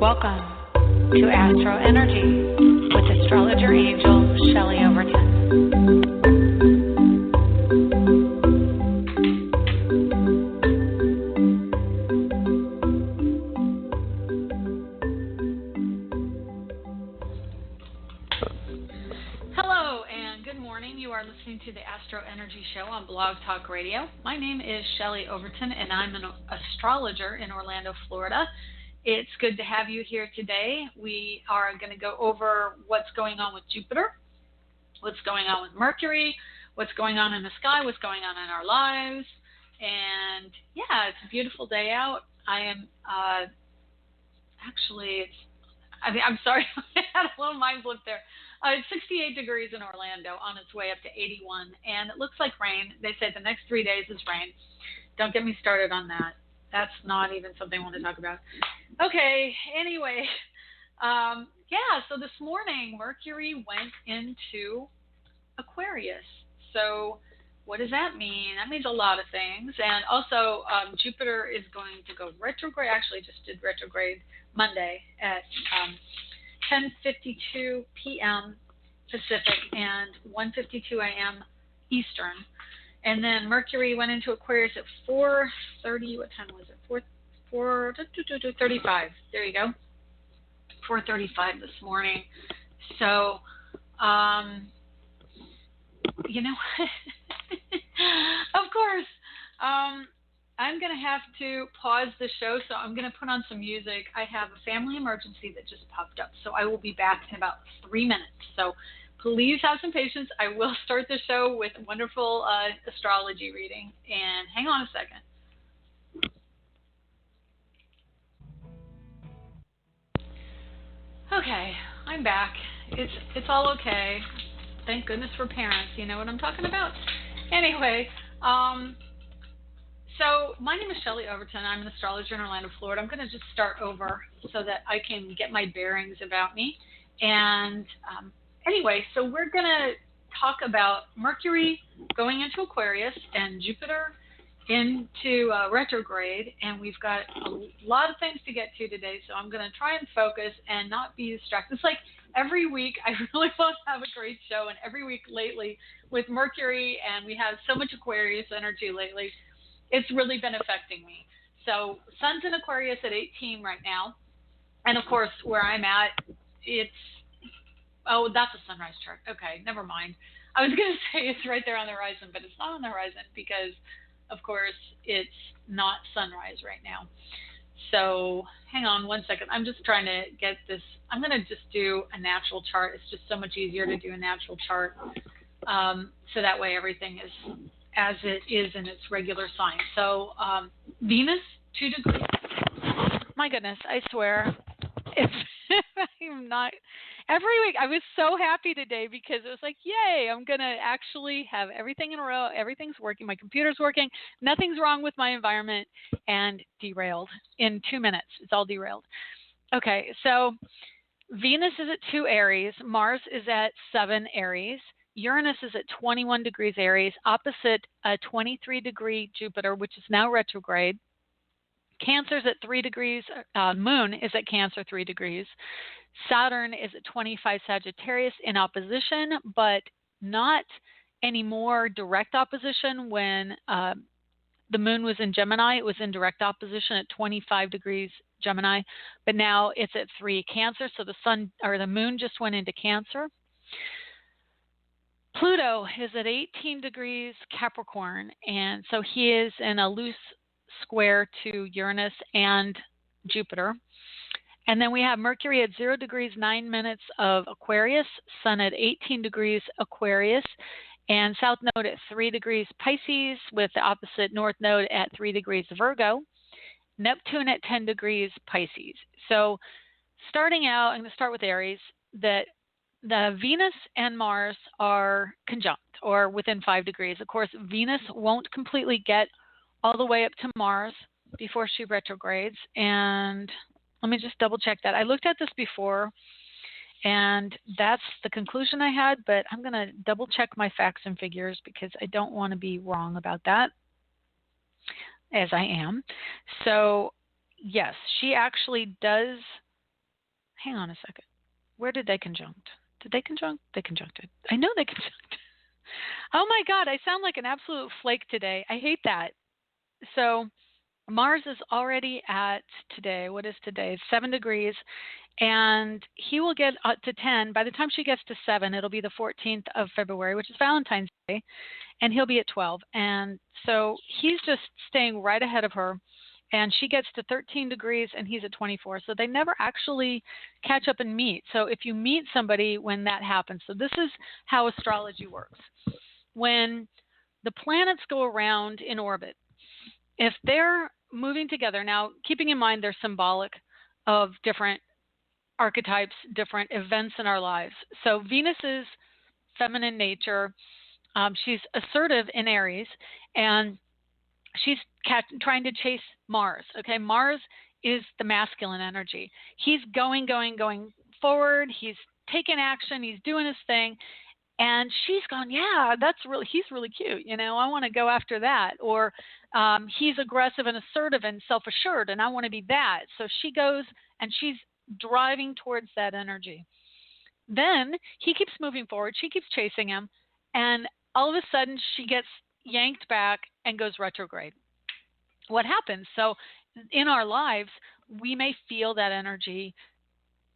Welcome to AstroEnergy with astrologer angel Shelley Overton. Hello and good morning. You are listening to the AstroEnergy show on Blog Talk Radio. My name is Shelley Overton and I'm an astrologer in Orlando, Florida. It's good to have you here today. We are going to go over what's going on with Jupiter, what's going on with Mercury, what's going on in the sky, what's going on in our lives. And yeah, it's a beautiful day out. I am I'm sorry, I had a little mind flip there. It's 68 degrees in Orlando, on its way up to 81, and it looks like rain. They said the next 3 days is rain. Don't get me started on that. That's not even something I want to talk about. Okay, anyway, so this morning Mercury went into Aquarius. So what does that mean? That means a lot of things. And also Jupiter is going to go retrograde. Actually, just did retrograde Monday at 10:52 p.m. Pacific and 1:52 a.m. Eastern. And then Mercury went into Aquarius at 4:30. What time was it? 4:35. There you go. 4:35 this morning. So, of course, I'm going to have to pause the show, so I'm going to put on some music. I have a family emergency that just popped up, so I will be back in about 3 minutes. So please have some patience. I will start the show with a wonderful astrology reading, and hang on a second. Okay, I'm back. It's all okay. Thank goodness for parents. You know what I'm talking about? Anyway, so my name is Shelley Overton. I'm an astrologer in Orlando, Florida. I'm going to just start over so that I can get my bearings about me. And anyway, so we're going to talk about Mercury going into Aquarius and Jupiter into retrograde. And we've got a lot of things to get to today, so I'm going to try and focus and not be distracted. It's like every week I really want to have a great show, and every week lately with Mercury, and we have so much Aquarius energy lately, it's really been affecting me. So Sun's in Aquarius at 18 right now. And of course, where I'm at, that's a sunrise chart. Okay, never mind. I was going to say it's right there on the horizon, but it's not on the horizon because, of course, it's not sunrise right now. So hang on one second. I'm just trying to get this. I'm going to just do a natural chart. It's just so much easier to do a natural chart. So that way everything is as it is in its regular sign. So Venus, 2 degrees. My goodness, I swear. I'm not. Every week, I was so happy today because it was like, yay, I'm going to actually have everything in a row. Everything's working. My computer's working. Nothing's wrong with my environment, and derailed in 2 minutes. It's all derailed. Okay, so Venus is at 2 Aries. Mars is at 7 Aries. Uranus is at 21 degrees Aries, opposite a 23-degree Jupiter, which is now retrograde. Cancer's at 3 degrees. Moon is at Cancer, 3 degrees. Saturn is at 25 Sagittarius in opposition, but not any more direct opposition. When the moon was in Gemini, it was in direct opposition at 25 degrees Gemini, but now it's at 3 Cancer. So the moon just went into Cancer. Pluto is at 18 degrees Capricorn, and so he is in a loose square to Uranus and Jupiter. And then we have Mercury at 0 degrees 9 minutes of Aquarius, Sun at 18 degrees Aquarius, and South Node at 3 degrees Pisces, with the opposite North Node at 3 degrees Virgo, Neptune at 10 degrees Pisces. So starting out, I'm going to start with Aries, that the Venus and Mars are conjunct or within 5 degrees. Of course, Venus won't completely get all the way up to Mars before she retrogrades. And let me just double check that. I looked at this before, and that's the conclusion I had, but I'm going to double check my facts and figures because I don't want to be wrong about that, as I am. So yes, she actually does hang on a second. Where did they conjunct? Did they conjunct? They conjuncted. I know they conjuncted. Oh my God, I sound like an absolute flake today. I hate that. So Mars is already at today. What is today? It's 7 degrees. And he will get up to 10. By the time she gets to 7, it'll be the 14th of February, which is Valentine's Day. And he'll be at 12. And so he's just staying right ahead of her. And she gets to 13 degrees and he's at 24. So they never actually catch up and meet. So if you meet somebody when that happens, so this is how astrology works. When the planets go around in orbit, if they're moving together, now keeping in mind they're symbolic of different archetypes, different events in our lives. So Venus is feminine nature. She's assertive in Aries, and she's trying to chase Mars. Okay, Mars is the masculine energy. He's going forward. He's taking action. He's doing his thing. And she's gone, yeah, he's really cute. I want to go after that. Or he's aggressive and assertive and self-assured, and I want to be that. So she goes and she's driving towards that energy. Then he keeps moving forward. She keeps chasing him. And all of a sudden she gets yanked back and goes retrograde. What happens? So in our lives, we may feel that energy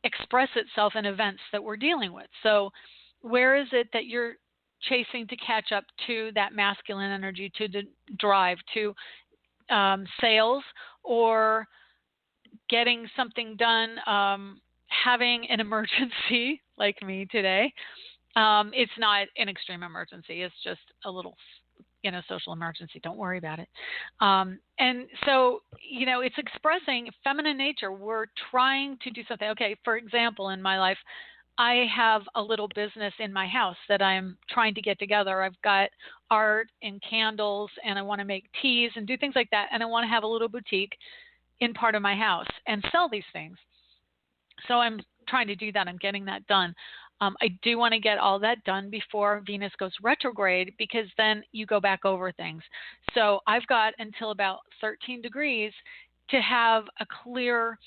express itself in events that we're dealing with. So where is it that you're chasing to catch up to that masculine energy, to the drive, to sales, or getting something done, having an emergency like me today? It's not an extreme emergency. It's just a little, social emergency. Don't worry about it. And so, it's expressing feminine nature. We're trying to do something. Okay, for example, in my life, I have a little business in my house that I'm trying to get together. I've got art and candles, and I want to make teas and do things like that. And I want to have a little boutique in part of my house and sell these things. So I'm trying to do that. I'm getting that done. I do want to get all that done before Venus goes retrograde, because then you go back over things. So I've got until about 13 degrees to have a clear,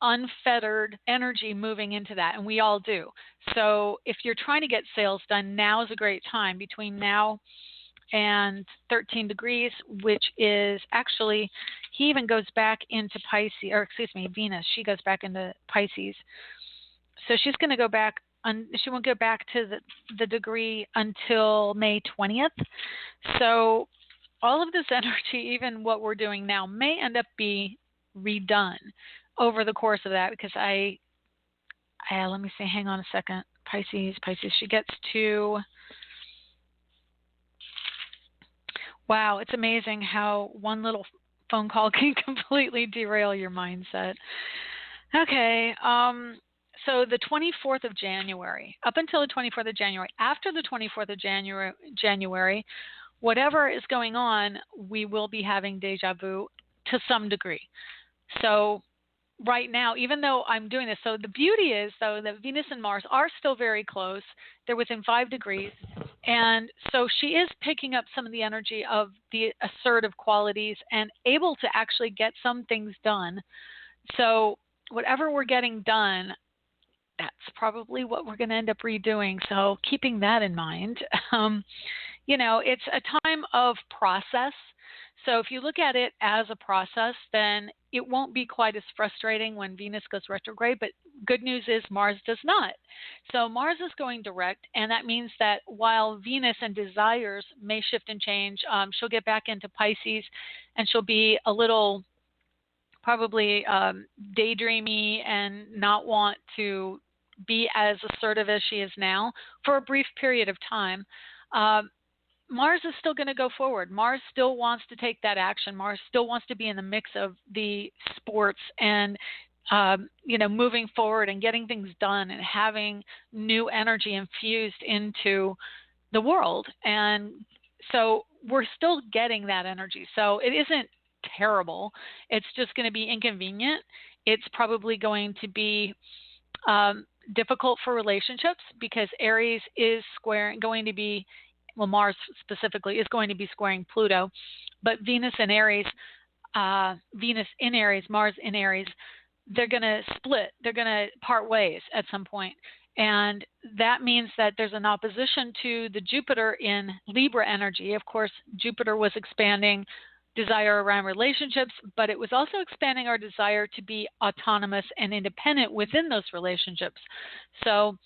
unfettered energy moving into that, and we all do. So if you're trying to get sales done, now is a great time, between now and 13 degrees, which is actually, he even goes back into Pisces, or excuse me, Venus, she goes back into Pisces. So she's going to go back, she won't go back to the degree until May 20th. So all of this energy, even what we're doing now, may end up being redone over the course of that, because let me see, hang on a second. Pisces, she gets to, wow, it's amazing how one little phone call can completely derail your mindset. Okay, so the 24th of January, up until the 24th of January, after the 24th of January, whatever is going on, we will be having deja vu to some degree. So right now, even though I'm doing this, so the beauty is, though, that Venus and Mars are still very close. They're within 5 degrees. And so she is picking up some of the energy of the assertive qualities and able to actually get some things done. So whatever we're getting done, that's probably what we're going to end up redoing. So keeping that in mind, it's a time of process. So if you look at it as a process, then it won't be quite as frustrating when Venus goes retrograde. But good news is Mars does not. So Mars is going direct, and that means that while Venus and desires may shift and change, she'll get back into Pisces, and she'll be a little probably daydreamy and not want to be as assertive as she is now for a brief period of time. Mars is still going to go forward. Mars still wants to take that action. Mars still wants to be in the mix of the sports and, moving forward and getting things done and having new energy infused into the world. And so we're still getting that energy. So it isn't terrible. It's just going to be inconvenient. It's probably going to be difficult for relationships, because Aries is Mars specifically is going to be squaring Pluto, but Venus in Aries, Mars in Aries, they're going to split. They're going to part ways at some point. And that means that there's an opposition to the Jupiter in Libra energy. Of course, Jupiter was expanding desire around relationships, but it was also expanding our desire to be autonomous and independent within those relationships. So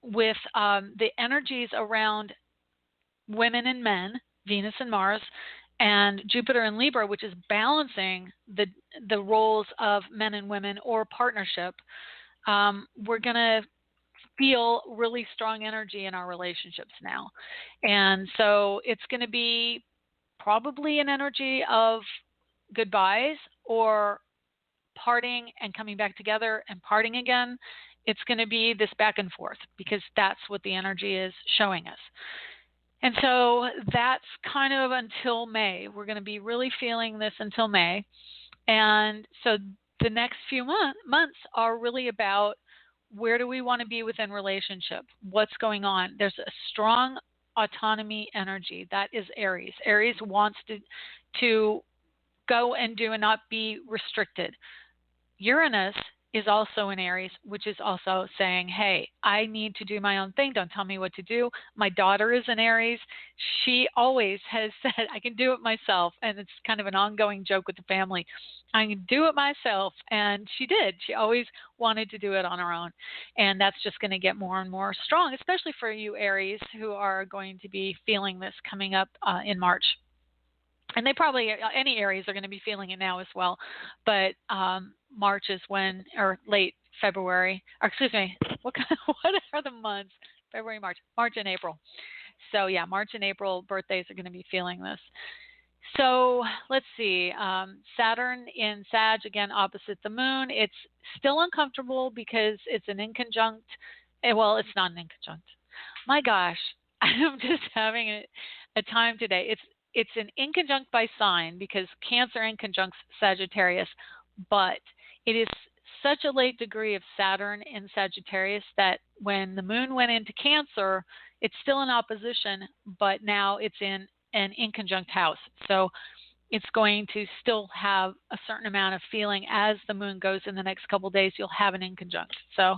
with the energies around women and men, Venus and Mars, and Jupiter and Libra, which is balancing the roles of men and women or partnership, we're going to feel really strong energy in our relationships now. And so it's going to be probably an energy of goodbyes or parting and coming back together and parting again. It's going to be this back and forth because that's what the energy is showing us. And so that's kind of until May. We're going to be really feeling this until May. And so the next few months are really about where do we want to be within relationship? What's going on? There's a strong autonomy energy. That is Aries. Aries wants to go and do and not be restricted. Uranus is also in Aries, which is also saying, hey, I need to do my own thing. Don't tell me what to do. My daughter is in Aries. She always has said, I can do it myself. And it's kind of an ongoing joke with the family. I can do it myself. And she did. She always wanted to do it on her own. And that's just going to get more and more strong, especially for you Aries who are going to be feeling this coming up in March. And they probably, any Aries are going to be feeling it now as well. But March is when, or late February, or excuse me, what are the months? February, March and April. So yeah, March and April birthdays are going to be feeling this. So let's see, Saturn in Sag, again, opposite the moon. It's still uncomfortable because it's an inconjunct. Well, it's not an inconjunct. My gosh, I'm just having a time today. It's an inconjunct by sign because Cancer inconjuncts Sagittarius, but it is such a late degree of Saturn in Sagittarius that when the moon went into Cancer, it's still in opposition, but now it's in an inconjunct house. So it's going to still have a certain amount of feeling as the moon goes in the next couple of days. You'll have an inconjunct. So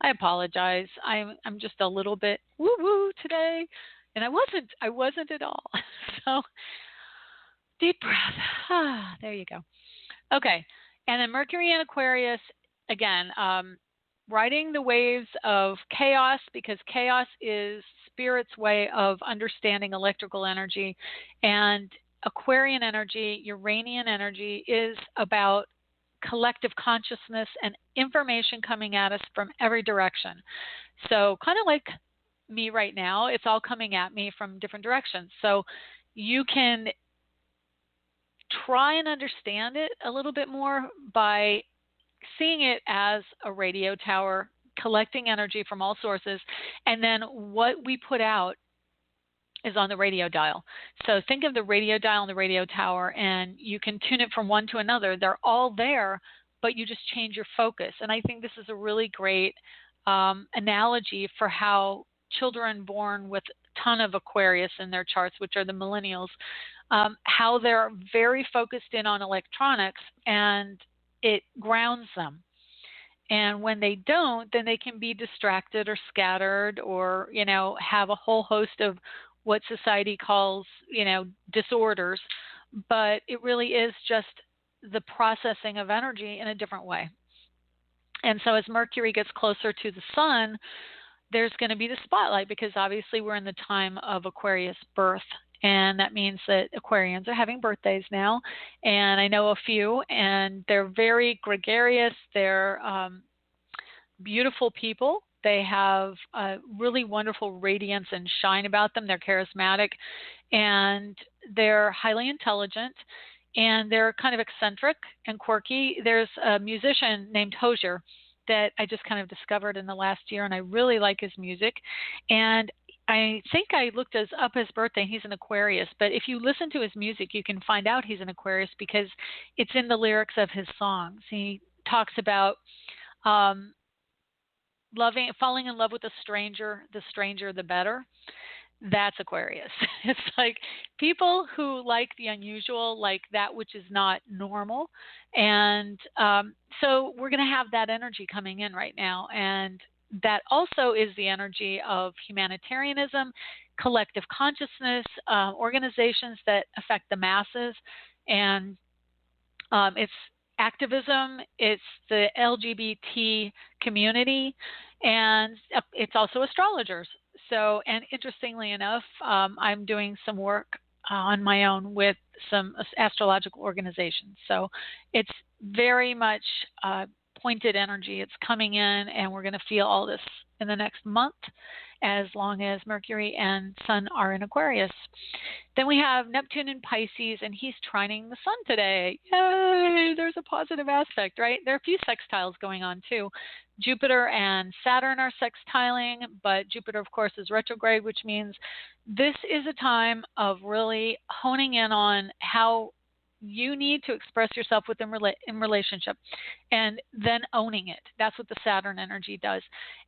I apologize. I'm just a little bit woo-woo today. And I wasn't at all. So deep breath. There you go. Okay. And then Mercury in Aquarius, again, riding the waves of chaos, because chaos is Spirit's way of understanding electrical energy. And Aquarian energy, Uranian energy, is about collective consciousness and information coming at us from every direction. So kind of like me right now, it's all coming at me from different directions. So you can try and understand it a little bit more by seeing it as a radio tower collecting energy from all sources, and then what we put out is on the radio dial. So think of the radio dial and the radio tower, and you can tune it from one to another. They're all there, but you just change your focus. And I think this is a really great analogy for how children born with a ton of Aquarius in their charts, which are the millennials, how they're very focused in on electronics, and it grounds them. And when they don't, then they can be distracted or scattered or, have a whole host of what society calls, disorders. But it really is just the processing of energy in a different way. And so as Mercury gets closer to the sun, there's going to be the spotlight because obviously we're in the time of Aquarius birth. And that means that Aquarians are having birthdays now. And I know a few, and they're very gregarious. They're beautiful people. They have a really wonderful radiance and shine about them. They're charismatic, and they're highly intelligent, and they're kind of eccentric and quirky. There's a musician named Hozier that I just kind of discovered in the last year, and I really like his music. And I think I looked up his birthday. He's an Aquarius, but if you listen to his music, you can find out he's an Aquarius because it's in the lyrics of his songs. He talks about falling in love with a stranger, the stranger the better. That's Aquarius. It's like people who like the unusual, like that which is not normal. And so we're going to have that energy coming in right now. And that also is the energy of humanitarianism, collective consciousness, organizations that affect the masses. And it's activism, it's the LGBT community, and it's also astrologers. So, and interestingly enough, I'm doing some work on my own with some astrological organizations. So it's very much pointed energy. It's coming in, and we're going to feel all this in the next month as long as Mercury and Sun are in Aquarius. Then we have Neptune in Pisces, and he's trining the Sun today. Yay! There's a positive aspect, right? There are a few sextiles going on too. Jupiter and Saturn are sextiling, but Jupiter, of course, is retrograde, which means this is a time of really honing in on how you need to express yourself within in relationship, and then owning it. That's what the Saturn energy does.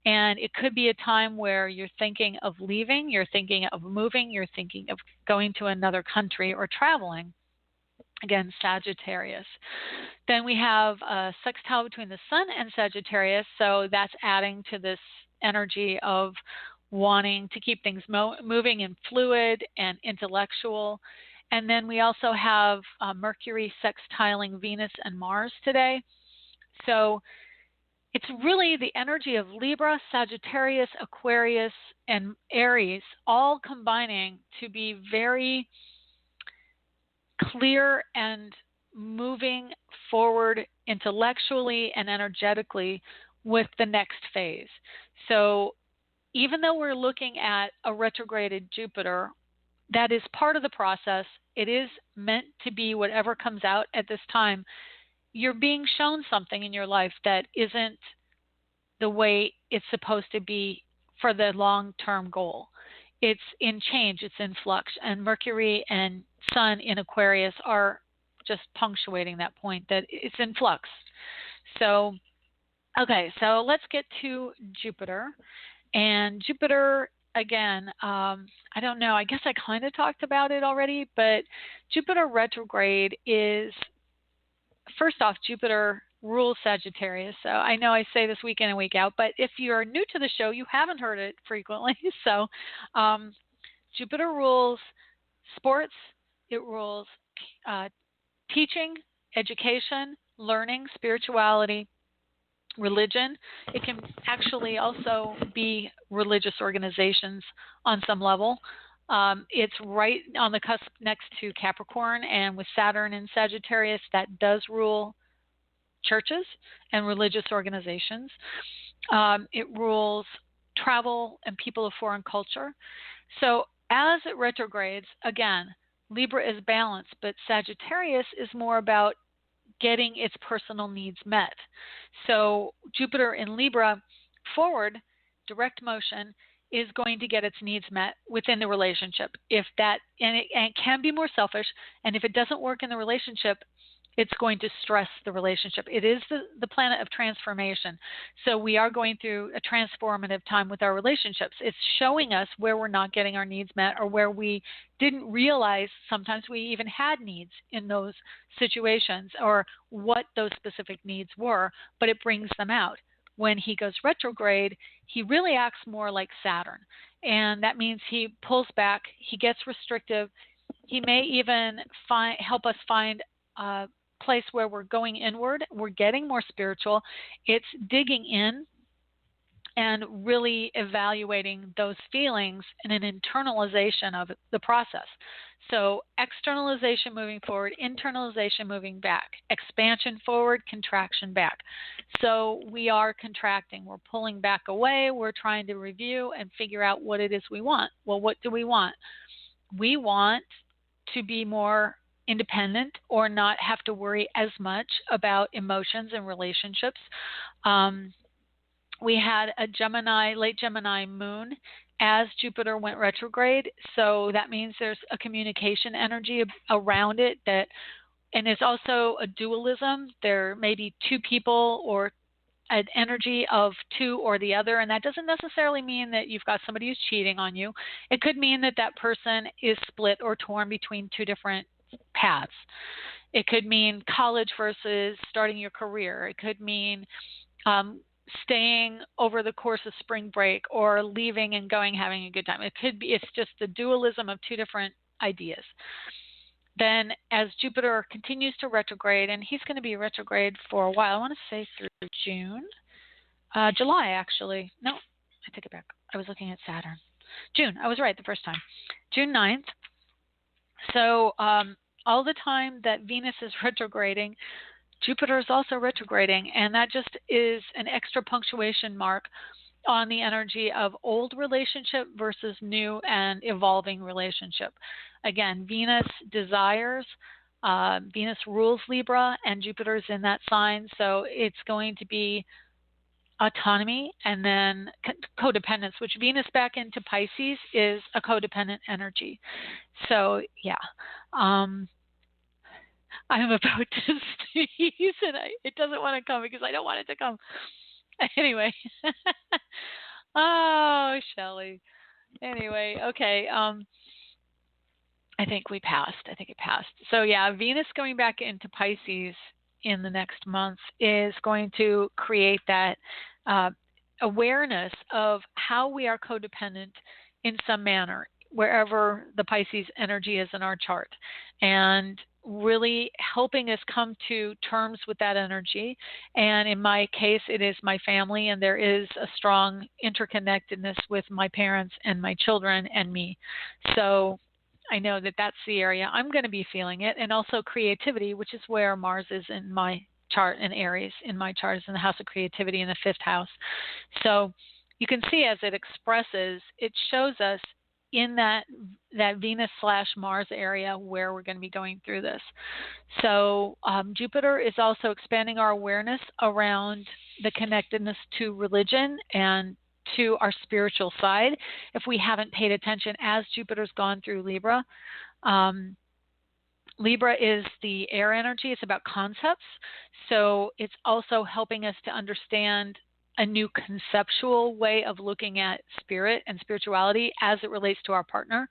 And it could be a time where you're thinking of leaving, you're thinking of moving, you're thinking of going to another country or traveling. Again, Sagittarius. Then we have a sextile between the Sun and Sagittarius, so that's adding to this energy of wanting to keep things moving and fluid and intellectual. And then we also have Mercury sextiling Venus and Mars today. So it's really the energy of Libra, Sagittarius, Aquarius, and Aries all combining to be very clear and moving forward intellectually and energetically with the next phase. So even though we're looking at a retrograded Jupiter, that is part of the process. It is meant to be whatever comes out at this time. You're being shown something in your life that isn't the way it's supposed to be for the long-term goal. It's in change, it's in flux, and Mercury and Sun in Aquarius are just punctuating that point that it's in flux. So, okay, so let's get to Jupiter. And Jupiter, again, I don't know, I guess I kind of talked about it already, but Jupiter retrograde is, first off, Jupiter rules Sagittarius. So I know I say this week in and week out, but if you're new to the show, you haven't heard it frequently. So Jupiter rules sports, it rules teaching, education, learning, spirituality, religion. It can actually also be religious organizations on some level. It's right on the cusp next to Capricorn, and with Saturn in Sagittarius, that does rule churches and religious organizations. It rules travel and people of foreign culture. So as it retrogrades, again, Libra is balanced, but Sagittarius is more about getting its personal needs met. So Jupiter in Libra, forward, direct motion, is going to get its needs met within the relationship. If that, and it can be more selfish, and if it doesn't work in the relationship, it's going to stress the relationship. It is the planet of transformation. So we are going through a transformative time with our relationships. It's showing us where we're not getting our needs met, or where we didn't realize sometimes we even had needs in those situations, or what those specific needs were, but it brings them out. When he goes retrograde, he really acts more like Saturn. And that means he pulls back, he gets restrictive. He may even help us find a place where we're going inward, we're getting more spiritual. It's digging in and really evaluating those feelings and an internalization of the process. So externalization moving forward, internalization moving back, expansion forward, contraction back. So we are contracting, we're pulling back away, we're trying to review and figure out what it is we want. Well, what do we want? We want to be more independent, or not have to worry as much about emotions and relationships. We had a late Gemini moon as Jupiter went retrograde. So that means there's a communication energy around it and there's also a dualism. There may be two people or an energy of two or the other, and that doesn't necessarily mean that you've got somebody who's cheating on you. It could mean that that person is split or torn between two different paths. It could mean college versus starting your career. It could mean staying over the course of spring break or leaving and going, having a good time. It could be, it's just the dualism of two different ideas. Then as Jupiter continues to retrograde, and he's going to be retrograde for a while, I want to say through July actually. No, I take it back. I was looking at Saturn. June, I was right the first time. June 9th. So all the time that Venus is retrograding, Jupiter is also retrograding, and that just is an extra punctuation mark on the energy of old relationship versus new and evolving relationship. Again, Venus desires, Venus rules Libra, and Jupiter's in that sign, so it's going to be autonomy and then codependence, which Venus back into Pisces is a codependent energy. So, yeah. I'm about to sneeze, and it doesn't want to come because I don't want it to come. Anyway. Oh, Shelley. Anyway, okay. I think it passed. So, yeah, Venus going back into Pisces in the next month is going to create that awareness of how we are codependent in some manner, wherever the Pisces energy is in our chart, and really helping us come to terms with that energy. And in my case, it is my family, and there is a strong interconnectedness with my parents and my children and me. So I know that that's the area I'm going to be feeling it, and also creativity, which is where Mars is in my chart, and Aries in my chart is in the house of creativity in the 5th house. So you can see as it expresses, it shows us in that Venus/Mars area where we're going to be going through this. So Jupiter is also expanding our awareness around the connectedness to religion and to our spiritual side. If we haven't paid attention as Jupiter's gone through Libra, Libra is the air energy. It's about concepts. So it's also helping us to understand a new conceptual way of looking at spirit and spirituality as it relates to our partner.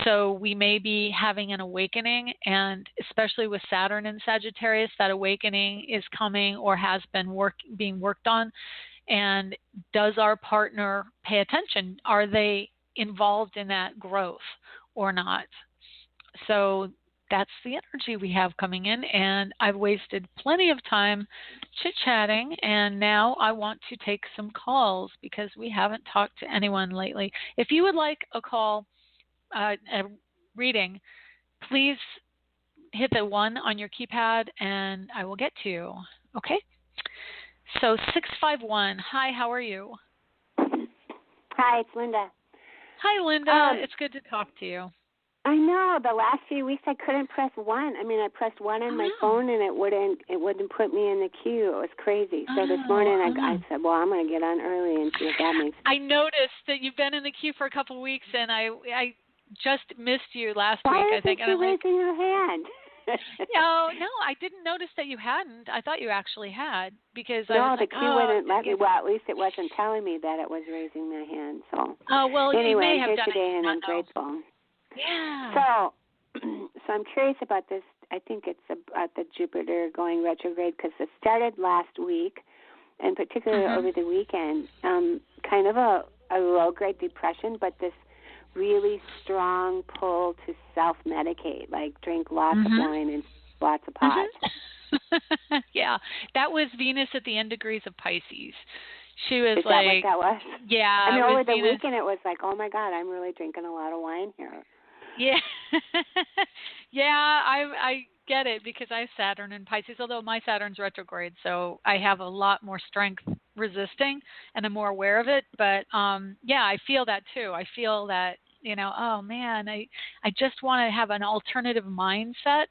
So we may be having an awakening, and especially with Saturn in Sagittarius, that awakening is coming or has been being worked on. And does our partner pay attention? Are they involved in that growth or not? So that's the energy we have coming in, and I've wasted plenty of time chit-chatting, and now I want to take some calls because we haven't talked to anyone lately. If you would like a call, a reading, please hit the 1 on your keypad, and I will get to you. Okay? So 651, hi, how are you? Hi, it's Linda. Hi, Linda. It's good to talk to you. I know. The last few weeks I couldn't press 1. I mean, I pressed 1 on my phone and it wouldn't put me in the queue. It was crazy. So this morning I said, well, I'm going to get on early and see if that makes sense. I noticed that you've been in the queue for a couple of weeks, and I just missed you last week, I think. Why aren't you raising your hand? No, I didn't notice that you hadn't. I thought you actually had, because the queue wouldn't let me. Well, at least it wasn't telling me that it was raising my hand. So anyway, you may have here done today, it. and I'm grateful. Yeah. So I'm curious about this. I think it's about the Jupiter going retrograde because it started last week, and particularly over the weekend, kind of a low-grade depression, but this really strong pull to self-medicate, like drink lots of wine and lots of pot. Yeah, that was Venus at the end degrees of Pisces. She was Is that what that was? Yeah. I mean, over the Venus. weekend it was like, oh my God, I'm really drinking a lot of wine here. Yeah. Yeah, I get it because I have Saturn in Pisces, although my Saturn's retrograde, so I have a lot more strength resisting and I'm more aware of it. But yeah, I feel that too. I feel that, oh man, I just want to have an alternative mindset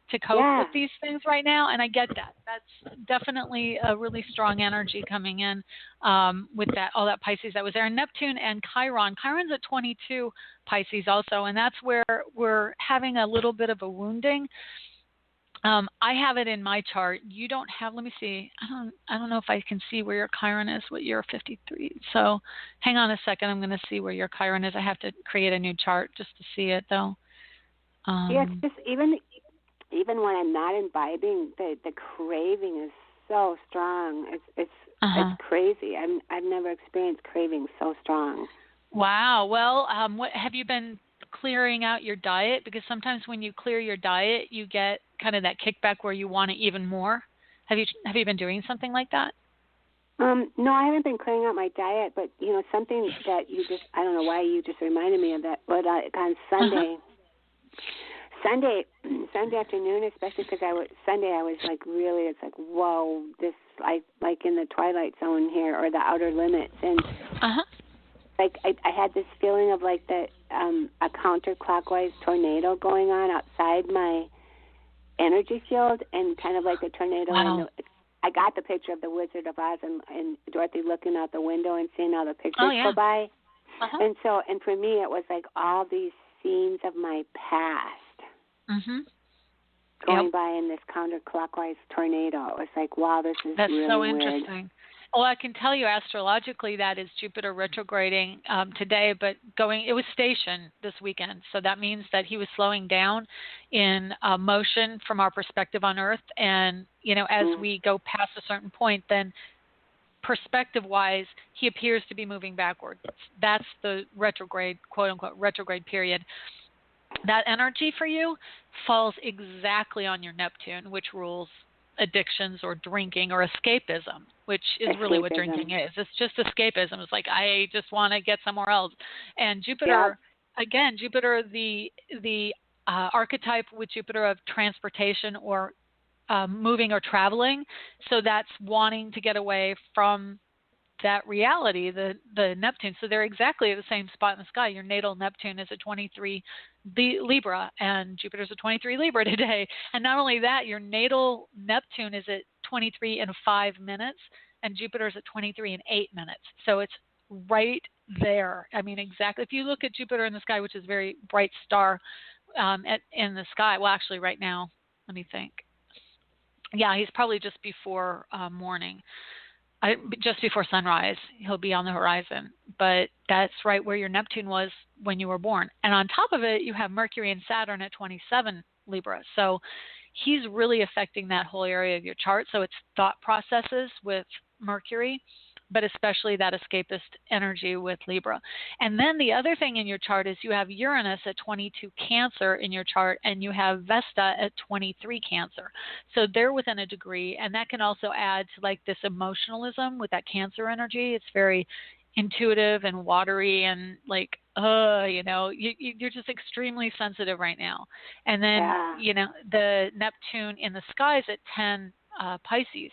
to cope with these things right now, and I get that. That's definitely a really strong energy coming in with that, all that Pisces that was there. And Neptune and Chiron. Chiron's at 22 Pisces also, and that's where we're having a little bit of a wounding I have it in my chart. You don't have. Let me see. I don't know if I can see where your Chiron is. What year 53? So, hang on a second. I'm going to see where your Chiron is. I have to create a new chart just to see it, though. Yeah, it's just even when I'm not imbibing, the craving is so strong. It's crazy. I've never experienced craving so strong. Wow. Well, what have you been clearing out your diet? Because sometimes when you clear your diet, you get kind of that kickback where you want it even more. Have you been doing something like that? No, I haven't been clearing out my diet, but something that I don't know why you just reminded me of that. But on Sunday. Sunday afternoon, especially because I was like really, it's like, whoa, this like in the twilight zone here or the outer limits, and like I had this feeling of like a counterclockwise tornado going on outside my energy field, and kind of like a tornado. Wow. I got the picture of the Wizard of Oz and Dorothy looking out the window and seeing all the pictures go by, and for me it was like all these scenes of my past. Going by in this counterclockwise tornado. It was like, wow, That's really so weird. interesting. Well, I can tell you astrologically that is Jupiter retrograding today, but it was stationed this weekend. So that means that he was slowing down in motion from our perspective on Earth. And, as we go past a certain point, then perspective-wise, he appears to be moving backwards. That's the retrograde, quote-unquote, retrograde period. That energy for you falls exactly on your Neptune, which rules addictions or drinking or escapism, which is really what drinking is. It's just escapism. It's like, I just want to get somewhere else. And Jupiter, again, Jupiter, the archetype with Jupiter of transportation or moving or traveling. So that's wanting to get away from that reality, the Neptune. So they're exactly at the same spot in the sky. Your natal Neptune is at 23 Libra, and Jupiter's at 23 Libra today. And not only that, your natal Neptune is at 23 in 5 minutes, and Jupiter's at 23 in 8 minutes. So it's right there. I mean, exactly. If you look at Jupiter in the sky, which is a very bright star in the sky, well, actually right now, let me think. Yeah, he's probably just before morning. Just before sunrise, he'll be on the horizon. But that's right where your Neptune was when you were born. And on top of it, you have Mercury and Saturn at 27 Libra. So he's really affecting that whole area of your chart. So it's thought processes with Mercury, but especially that escapist energy with Libra. And then the other thing in your chart is you have Uranus at 22 Cancer in your chart, and you have Vesta at 23 Cancer. So they're within a degree, and that can also add to like this emotionalism with that Cancer energy. It's very intuitive and watery and like, you're just extremely sensitive right now. And then, the Neptune in the sky is at 10 Pisces.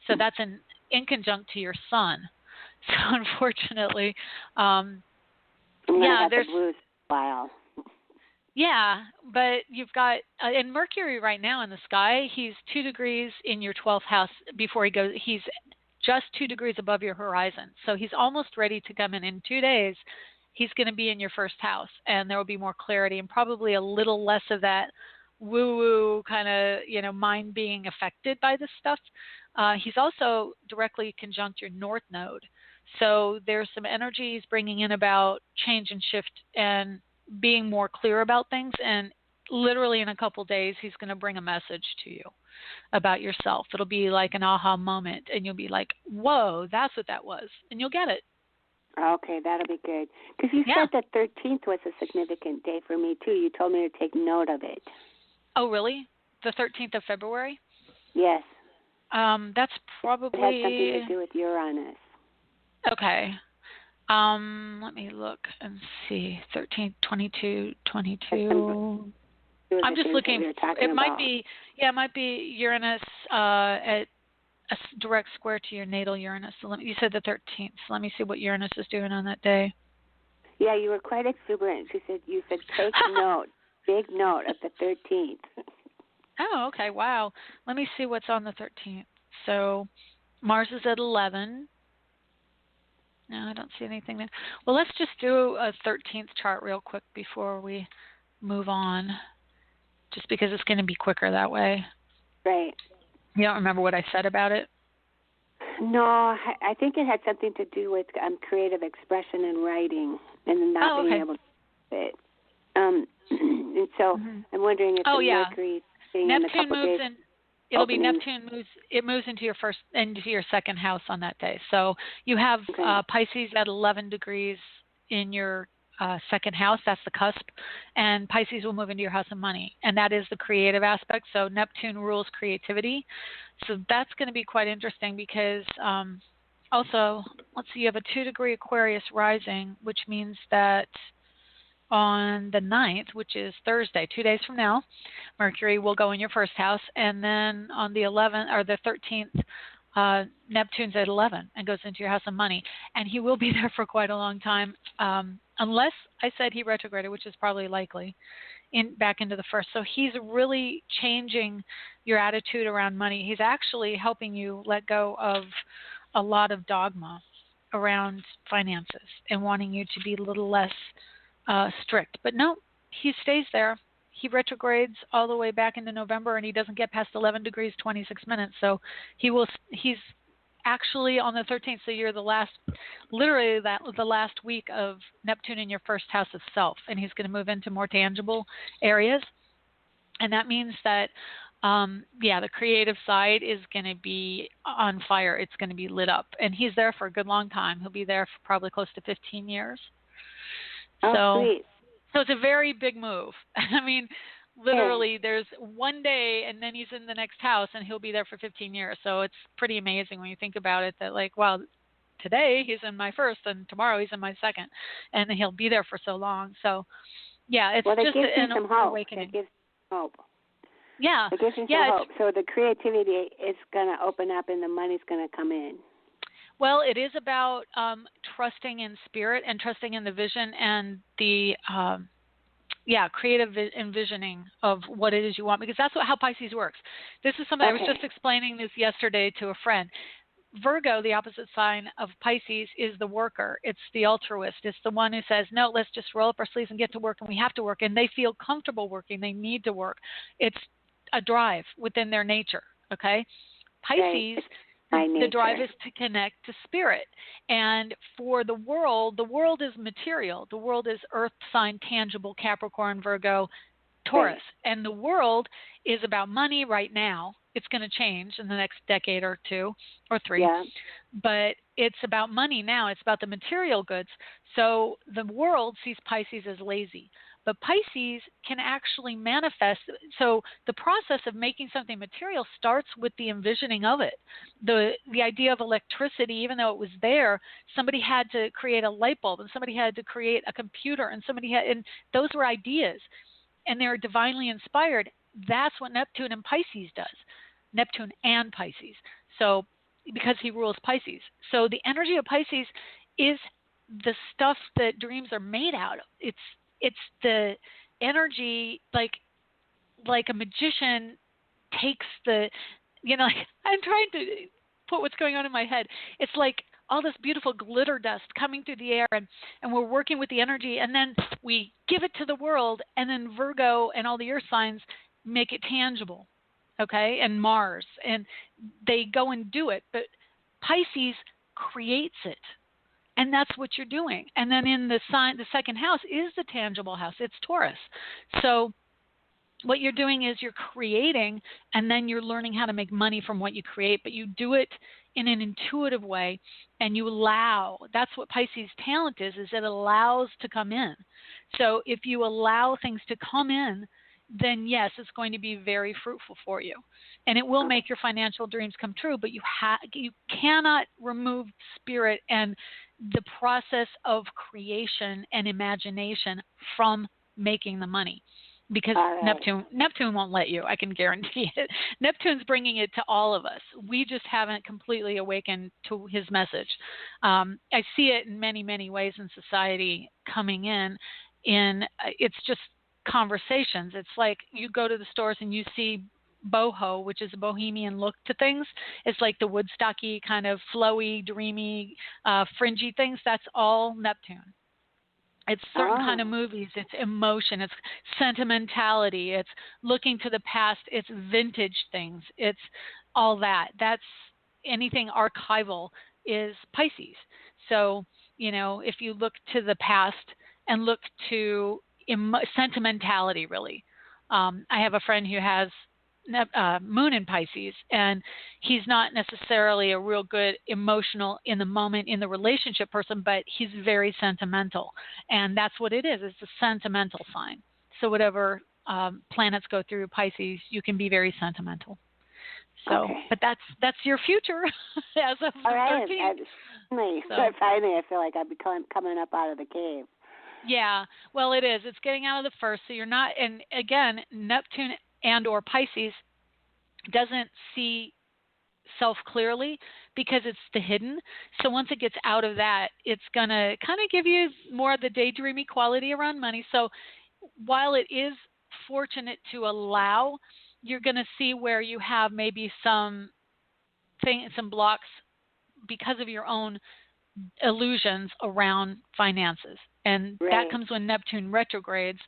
So that's in conjunct to your sun. So unfortunately, there's blues while. Yeah, but you've got and Mercury right now in the sky, he's 2 degrees in your 12th house before he's just 2 degrees above your horizon. So he's almost ready to come in 2 days. He's going to be in your first house, and there will be more clarity and probably a little less of that woo-woo kind of, mind being affected by this stuff. He's also directly conjunct your north node. So there's some energies bringing in about change and shift and being more clear about things. And literally in a couple of days, he's going to bring a message to you about yourself. It'll be like an aha moment, and you'll be like, whoa, that's what that was. And you'll get it. Okay, that'll be good. Because you said the 13th was a significant day for me, too. You told me to take note of it. Oh, really? The 13th of February? Yes. That's probably... It has something to do with Uranus. Okay. Let me look and see. 13, 22, 22. I'm just looking. It might be, it might be Uranus at a direct square to your natal Uranus. So you said the 13th. So let me see what Uranus is doing on that day. Yeah, you were quite exuberant. You said take note, big note of the 13th. Oh, okay. Wow. Let me see what's on the 13th. So Mars is at 11. No, I don't see anything there. Well, let's just do a 13th chart real quick before we move on, just because it's going to be quicker that way. Right. You don't remember what I said about it? No, I think it had something to do with creative expression and writing and not being able to do it. And so I'm wondering if the Mercury thing in a couple days. It'll be Neptune moves into your second house on that day. So you have Pisces at 11 degrees in your second house. That's the cusp, and Pisces will move into your house of money, and that is the creative aspect. So Neptune rules creativity. So that's going to be quite interesting because also, let's see, you have a 2-degree Aquarius rising, which means that on the 9th, which is Thursday, 2 days from now, Mercury will go in your first house. And then on the 11th or the 13th, Neptune's at 11 and goes into your house of money. And he will be there for quite a long time, unless I said he retrograded, which is probably likely, back into the first. So he's really changing your attitude around money. He's actually helping you let go of a lot of dogma around finances and wanting you to be a little less strict. But no, he stays there. He retrogrades all the way back into November, and he doesn't get past 11 degrees 26 minutes. So he's actually on the 13th. So you're the last week of Neptune in your first house of self, and he's going to move into more tangible areas. And that means that the creative side is going to be on fire. It's going to be lit up, and he's there for a good long time. He'll be there for probably close to 15 years. Sweet. So it's a very big move. I mean, literally, there's one day, and then he's in the next house, and he'll be there for 15 years. So it's pretty amazing when you think about it. That wow, today he's in my first, and tomorrow he's in my second, and he'll be there for so long. So yeah, it's just an awakening. It gives hope. Yeah. It gives me some hope. So the creativity is going to open up, and the money's going to come in. Well, it is about trusting in spirit and trusting in the vision and the creative envisioning of what it is you want, because that's how Pisces works. This is something I was just explaining this yesterday to a friend. Virgo, the opposite sign of Pisces, is the worker. It's the altruist. It's the one who says, no, let's just roll up our sleeves and get to work, and we have to work, and they feel comfortable working. They need to work. It's a drive within their nature, okay? Pisces... The drive is to connect to spirit. And for the world is material. The world is earth sign, tangible, Capricorn, Virgo, Taurus. Right. And the world is about money right now. It's going to change in the next decade or 2 or 3. Yeah. But it's about money now. It's about the material goods. So the world sees Pisces as lazy. But Pisces can actually manifest. So the process of making something material starts with the envisioning of it. The idea of electricity, even though it was there, somebody had to create a light bulb, and somebody had to create a computer, and and those were ideas, and they're divinely inspired. That's what Neptune and Pisces does. Neptune and Pisces. So because he rules Pisces. So the energy of Pisces is the stuff that dreams are made out of. It's the energy, like a magician takes I'm trying to put what's going on in my head. It's like all this beautiful glitter dust coming through the air, and we're working with the energy, and then we give it to the world, and then Virgo and all the earth signs make it tangible, okay, and Mars, and they go and do it. But Pisces creates it. And that's what you're doing. And then in the second house is the tangible house. It's Taurus. So what you're doing is you're creating, and then you're learning how to make money from what you create. But you do it in an intuitive way, and you allow. That's what Pisces' talent is it allows to come in. So if you allow things to come in, then yes, it's going to be very fruitful for you. And it will make your financial dreams come true, but you cannot remove spirit and the process of creation and imagination from making the money, because Neptune won't let you. I can guarantee it. Neptune's bringing it to all of us. We just haven't completely awakened to his message. I see it in many, many ways in society coming in. It's just conversations. It's like you go to the stores and you see boho, which is a bohemian look to things. It's like the Woodstocky kind of flowy, dreamy, fringy things. That's all Neptune. It's certain kind of movies. It's emotion. It's sentimentality. It's looking to the past. It's vintage things. It's all that. That's anything archival is Pisces. So, if you look to the past and look to sentimentality, really. I have a friend who has moon in Pisces, and he's not necessarily a real good emotional in the moment in the relationship person, but he's very sentimental, and that's what it is. It's a sentimental sign. So whatever planets go through Pisces, you can be very sentimental. So, but that's your future as of the 13th. Finally, I feel like I'm coming up out of the cave. Yeah, well, it is. It's getting out of the first, so you're not. And again, Neptune and or Pisces doesn't see self clearly because it's the hidden. So once it gets out of that, it's going to kind of give you more of the daydreamy quality around money. So while it is fortunate to allow, you're going to see where you have maybe some blocks because of your own illusions around finances. And that comes when Neptune retrogrades.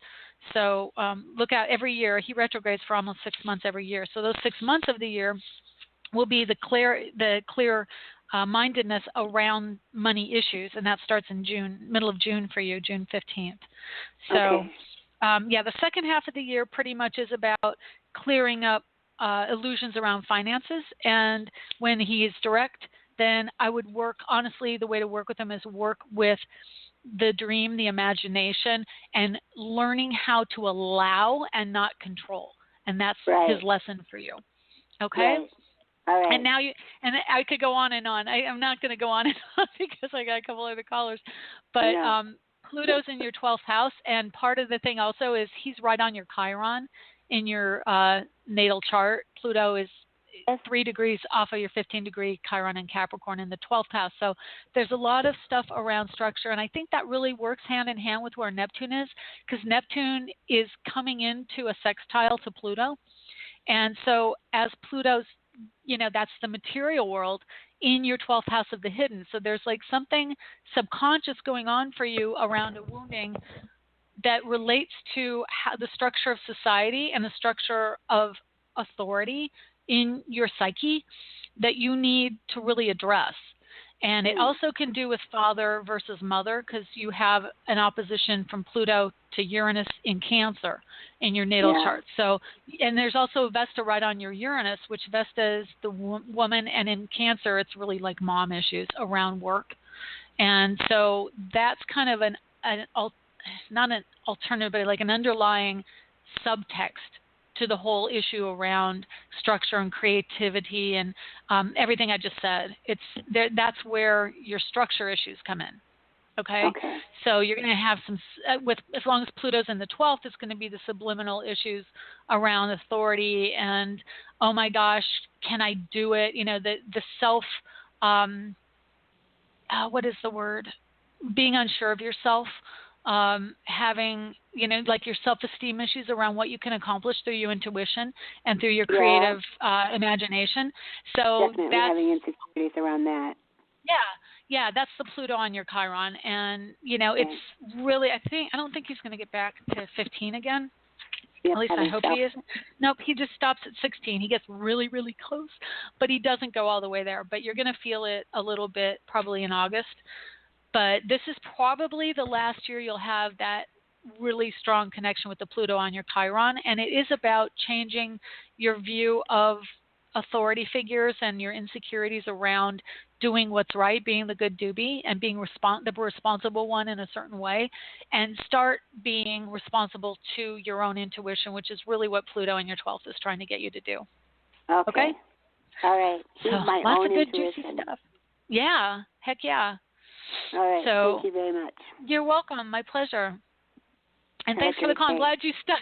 So look out every year. He retrogrades for almost 6 months every year. So those 6 months of the year will be the clear mindedness around money issues, and that starts in June, middle of June for you, June 15th. So the second half of the year pretty much is about clearing up illusions around finances. And when he is direct, then I would work, honestly, the way to work with him is work with the dream, the imagination, and learning how to allow and not control. And that's his lesson for you. Okay? All right. And now I could go on and on. I'm not going to go on and on because I got a couple other callers. But Pluto's in your 12th house, and part of the thing also is he's right on your Chiron in your natal chart. Pluto is 3 degrees off of your 15-degree Chiron and Capricorn in the 12th house. So there's a lot of stuff around structure, and I think that really works hand in hand with where Neptune is, because Neptune is coming into a sextile to Pluto. And so as Pluto's, that's the material world in your 12th house of the hidden. So there's like something subconscious going on for you around a wounding that relates to how the structure of society and the structure of authority in your psyche that you need to really address. And it also can do with father versus mother, because you have an opposition from Pluto to Uranus in Cancer in your natal chart. So, and there's also Vesta right on your Uranus, which Vesta is the woman, and in Cancer it's really like mom issues around work. And so that's kind of not an alternative, but like an underlying subtext to the whole issue around structure and creativity and everything I just said. That's where your structure issues come in. Okay? So you're going to have some, as long as Pluto's in the 12th, it's going to be the subliminal issues around authority and, oh my gosh, can I do it? The self, what is the word? Being unsure of yourself. Having, like your self-esteem issues around what you can accomplish through your intuition and through your creative imagination. So definitely having insecurities around that. Yeah, that's the Pluto on your Chiron. And, it's really, I don't think he's going to get back to 15 again. At least I hope he isn't. Nope, he just stops at 16. He gets really, really close, but he doesn't go all the way there. But you're going to feel it a little bit probably in August. But this is probably the last year you'll have that really strong connection with the Pluto on your Chiron. And it is about changing your view of authority figures and your insecurities around doing what's right, being the good doobie, and being the responsible one in a certain way, and start being responsible to your own intuition, which is really what Pluto in your 12th is trying to get you to do. Okay? All right. So my lots own of good intuition. juicy stuff. Yeah. Heck yeah. All right. So, thank you very much. You're welcome. My pleasure. And thanks for the call. I'm glad you stuck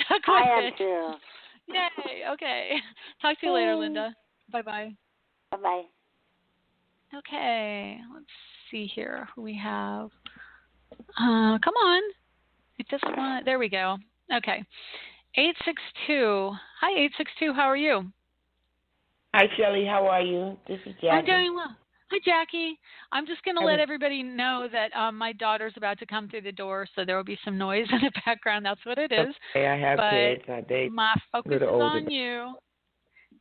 with it. I am too. Yay. Okay. Talk to you later, Linda. Bye-bye. Bye-bye. Okay. Let's see here who we have. Come on. There we go. Okay. 862. Hi, 862. How are you? Hi, Shelley. How are you? This is Jackie. I'm doing well. Hi, Jackie. I'm just going to I let was everybody know that my daughter's about to come through the door, so there will be some noise in the background. That's what it is. okay. I have But kids. They my a focus little is older. on you.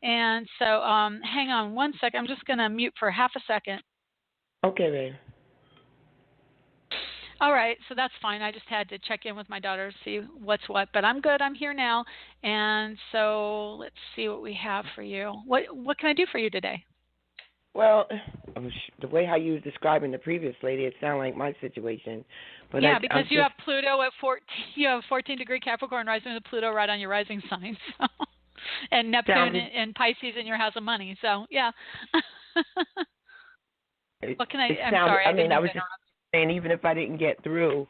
And so hang on one second. I'm just going to mute for half a second. Okay, babe. All right, so that's fine. I just had to check in with my daughter to see what's what, but I'm good. I'm here now. And so let's see what we have for you. What can I do for you today? Well, the way how you was describing the previous lady, it sounded like my situation. But Yeah, because I'm you just have Pluto at 14. You have 14-degree Capricorn rising with Pluto right on your rising sign, so, and Neptune sounded. and Pisces in your house of money. So yeah. What can I? It I'm sounded. sorry, I I didn't mean, I mean to was just interrupt. saying, even if I didn't get through,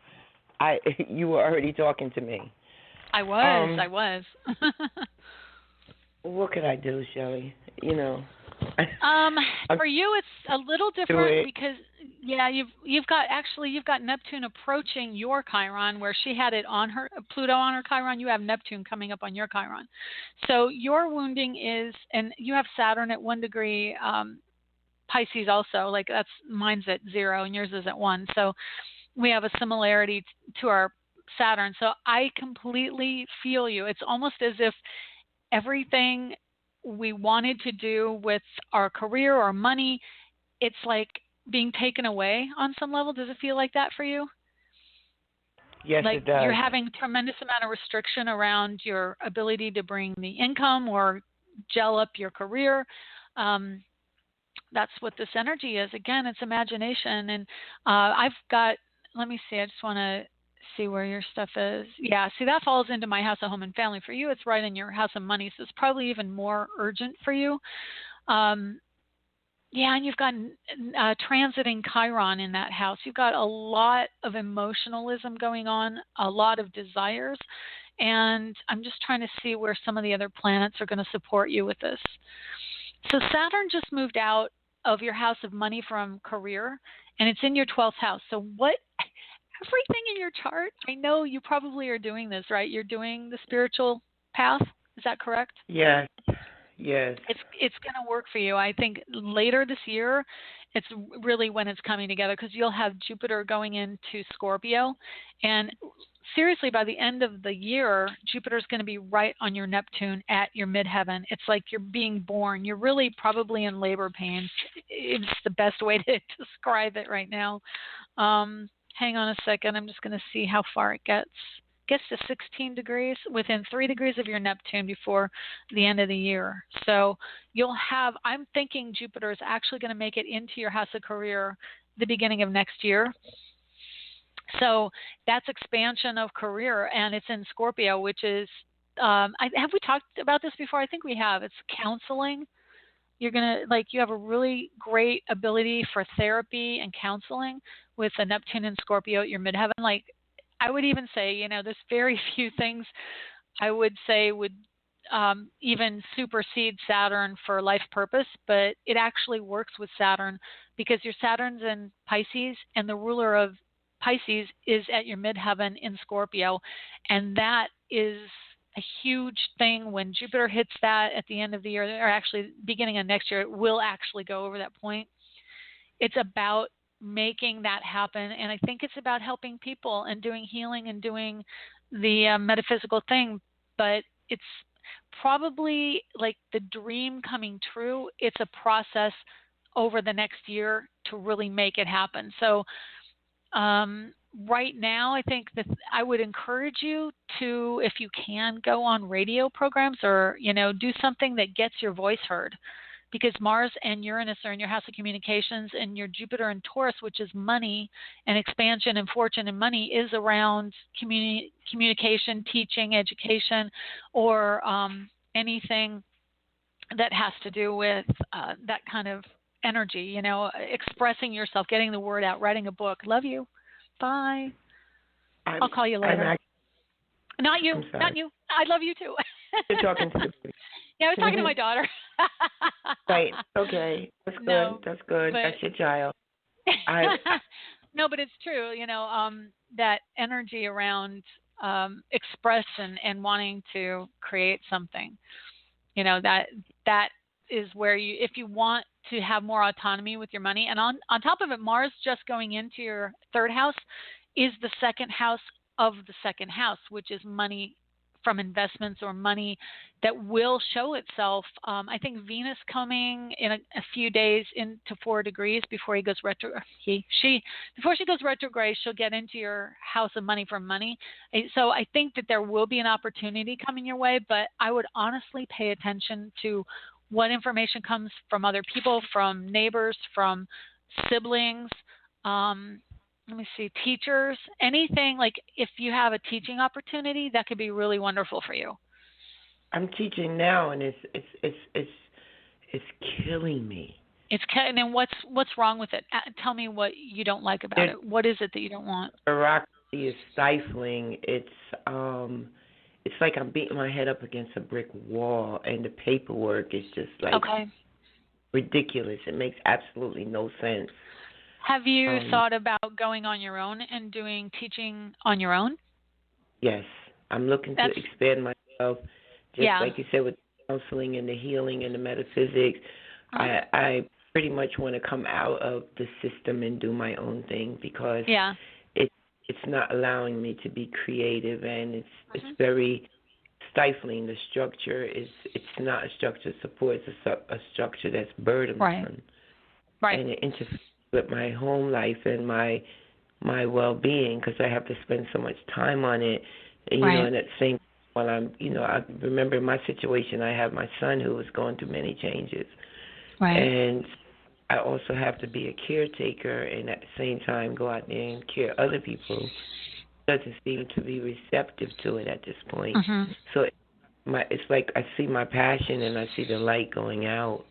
you were already talking to me. I was. I was. What could I do, Shelley? You know, Um, I'll for you, it's a little do different it. because yeah, you've got Neptune approaching your Chiron, where she had it on her Pluto on her Chiron. You have Neptune coming up on your Chiron, so your wounding is, and you have Saturn at 1 degree Pisces also. Like that's mine's at 0 and yours is at 1, so we have a similarity to our Saturn. So I completely feel you. It's almost as if everything we wanted to do with our career or money, it's like being taken away on some level. Does it feel like that for you? Yes, Like it you're does. having tremendous amount of restriction around your ability to bring the income or gel up your career. Um, that's what this energy is. Again, it's imagination. And I've got, let me see, I just want to see where your stuff is. Yeah, see, that falls into my house of home and family. For you, it's right in your house of money. So it's probably even more urgent for you. Um, yeah, and you've got transiting Chiron in that house. You've got a lot of emotionalism going on, a lot of desires. And I'm just trying to see where some of the other planets are going to support you with this. So Saturn just moved out of your house of money from career, and it's in your 12th house. So everything in your chart, I know you probably are doing this, right? You're doing the spiritual path. Is that correct? Yes, yes. It's going to work for you. I think later this year, it's really when it's coming together because you'll have Jupiter going into Scorpio, and seriously, by the end of the year, Jupiter's going to be right on your Neptune at your midheaven. It's like you're being born. You're really probably in labor pains. It's the best way to describe it right now. Hang on a second. I'm just going to see how far it gets. Gets to 16 degrees within 3 degrees of your Neptune before the end of the year. So you'll have, I'm thinking Jupiter is actually going to make it into your house of career the beginning of next year. So that's expansion of career, and it's in Scorpio, which is, have we talked about this before? I think we have. It's counseling. You're going to, like, you have a really great ability for therapy and counseling with a Neptune and Scorpio at your midheaven. Like, I would even say, there's very few things I would say would even supersede Saturn for life purpose, but it actually works with Saturn because your Saturn's in Pisces and the ruler of Pisces is at your midheaven in Scorpio. And that is a huge thing when Jupiter hits that at the end of the year, or actually beginning of next year, it will actually go over that point. It's about making that happen. And I think it's about helping people and doing healing and doing the metaphysical thing. But it's probably like the dream coming true. It's a process over the next year to really make it happen. So right now, I think that I would encourage you to, if you can, go on radio programs or, do something that gets your voice heard. Because Mars and Uranus are in your house of communications, and your Jupiter and Taurus, which is money and expansion and fortune and money, is around communication, teaching, education, or anything that has to do with that kind of energy, expressing yourself, getting the word out, writing a book. Love you. Bye. I'll call you later. Not you. I'm sorry. Not you. I love you too. You're talking to me. Yeah, I was talking to my daughter. Right. Okay. That's good. No, That's good. but That's your child. no, but it's true. That energy around expression and wanting to create something. That is where you, if you want to have more autonomy with your money. And on top of it, Mars just going into your third house is the second house of the second house, which is money from investments or money that will show itself. I think Venus coming in a few days into 4 degrees before he goes before she goes retrograde, she'll get into your house of money from money. So I think that there will be an opportunity coming your way, but I would honestly pay attention to what information comes from other people, from neighbors, from siblings, let me see, teachers, anything. Like if you have a teaching opportunity, that could be really wonderful for you. I'm teaching now, and it's killing me. And then what's wrong with it? Tell me what you don't like about it. What is it that you don't want? Bureaucracy is stifling. It's like I'm beating my head up against a brick wall, and the paperwork is just like ridiculous. It makes absolutely no sense. Have you thought about going on your own and doing teaching on your own? Yes. I'm looking to expand myself, just like you said, with counseling and the healing and the metaphysics. I pretty much want to come out of the system and do my own thing, because it's not allowing me to be creative, and it's very stifling. The structure it's not a structure of support, it's a structure that's burdensome. Right. And it interferes with my home life and my well-being, because I have to spend so much time on it. And, you know, and at the same time, I remember my situation, I have my son who is going through many changes. Right. And I also have to be a caretaker and at the same time go out there and care other people. It doesn't seem to be receptive to it at this point. Mm-hmm. So it's like I see my passion and I see the light going out.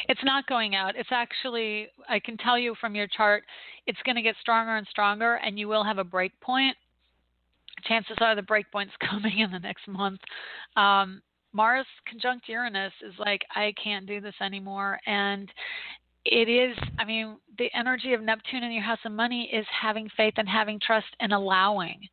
It's not going out. It's actually, I can tell you from your chart, it's going to get stronger and stronger, and you will have a break point. Chances are the break point's coming in the next month. Mars conjunct Uranus is like, I can't do this anymore. And it is, I mean, the energy of Neptune in your house of money is having faith and having trust and allowing.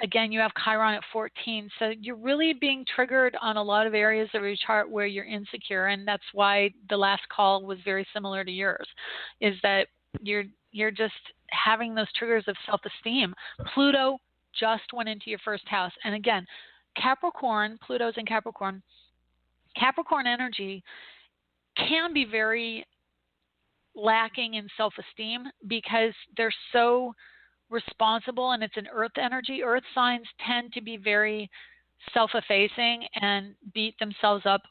Again, you have Chiron at 14, so you're really being triggered on a lot of areas of your chart where you're insecure, and that's why the last call was very similar to yours, is that you're just having those triggers of self-esteem. Pluto just went into your first house, and again, Capricorn, Pluto's in Capricorn. Capricorn energy can be very lacking in self-esteem because they're so responsible, and it's an earth energy. Earth signs tend to be very self-effacing and beat themselves up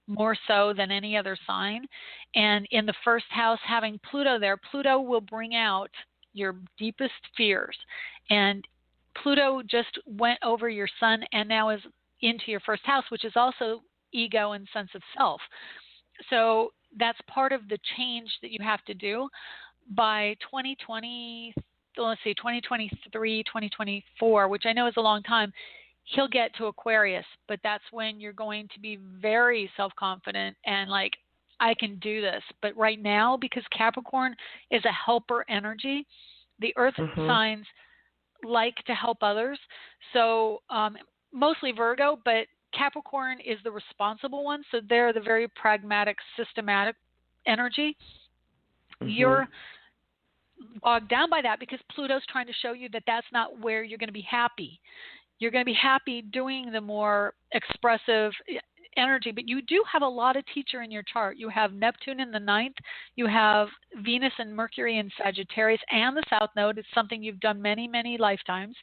more so than any other sign. And in the first house, having Pluto there, Pluto will bring out your deepest fears. And Pluto just went over your sun and now is into your first house, which is also ego and sense of self. So that's part of the change that you have to do by 2023, 2024, which I know is a long time. He'll get to Aquarius, but that's when you're going to be very self-confident and like, I can do this. But right now, because Capricorn is a helper energy, the earth signs like to help others. So mostly Virgo, but Capricorn is the responsible one. So they're the very pragmatic, systematic energy. You're bogged down by that because Pluto's trying to show you that that's not where you're going to be happy. You're going to be happy doing the more expressive energy, but you do have a lot of teacher in your chart. You have Neptune in the 9th. You have Venus and Mercury in Sagittarius and the South Node. It's something you've done many, many lifetimes.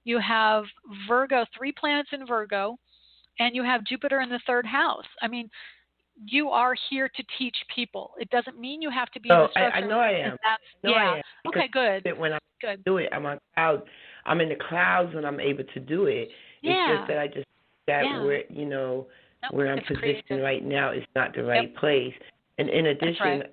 You have Virgo, 3 planets in Virgo, and you have Jupiter in the 3rd house. I mean, you are here to teach people. It doesn't mean you have to be the structure. I know I am. I am. Okay, good. When I do it, I'm on cloud. I'm in the clouds when I'm able to do it. It's just that I just where where I'm positioned right now is not the right place. And in addition,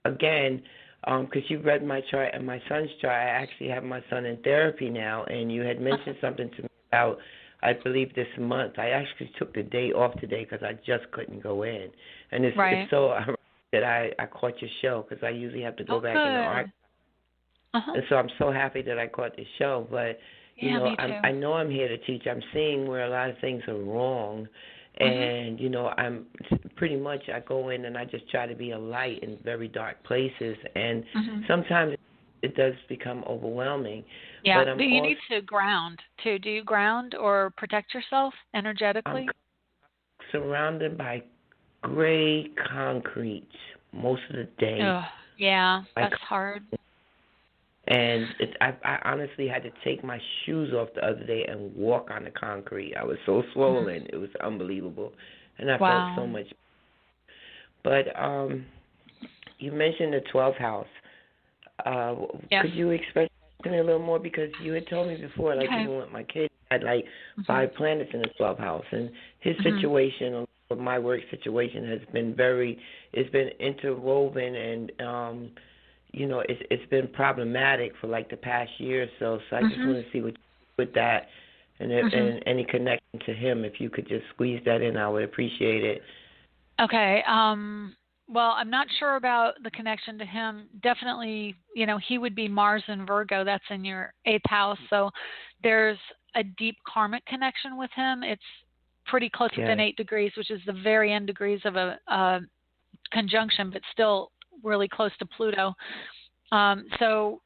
again, because you read my chart and my son's chart, I actually have my son in therapy now. And you had mentioned something to me about, I believe this month. I actually took the day off today because I just couldn't go in. And it's so ironic that I caught your show because I usually have to go back in the archive. And so I'm so happy that I caught the show. But, I know I'm here to teach. I'm seeing where a lot of things are wrong. And, I'm pretty much, I go in and I just try to be a light in very dark places. And sometimes it does become overwhelming. Yeah, but you need to ground, too. Do you ground or protect yourself energetically? I'm surrounded by gray concrete most of the day. Oh, yeah, that's hard. And I honestly had to take my shoes off the other day and walk on the concrete. I was so swollen. It was unbelievable. And I felt so much. But you mentioned the 12th house. Could you express to me a little more? Because you had told me before, like even with my kid, I had like 5 planets in the 12th house. And his situation, with my work situation, has been it's been interwoven and, it's been problematic for like the past year or so. So I just want to see what with that and, and any connection to him. If you could just squeeze that in, I would appreciate it. Okay. Well, I'm not sure about the connection to him. Definitely, he would be Mars in Virgo. That's in your 8th house. So there's a deep karmic connection with him. It's pretty close within 8 degrees, which is the very end degrees of a conjunction, but still really close to Pluto. So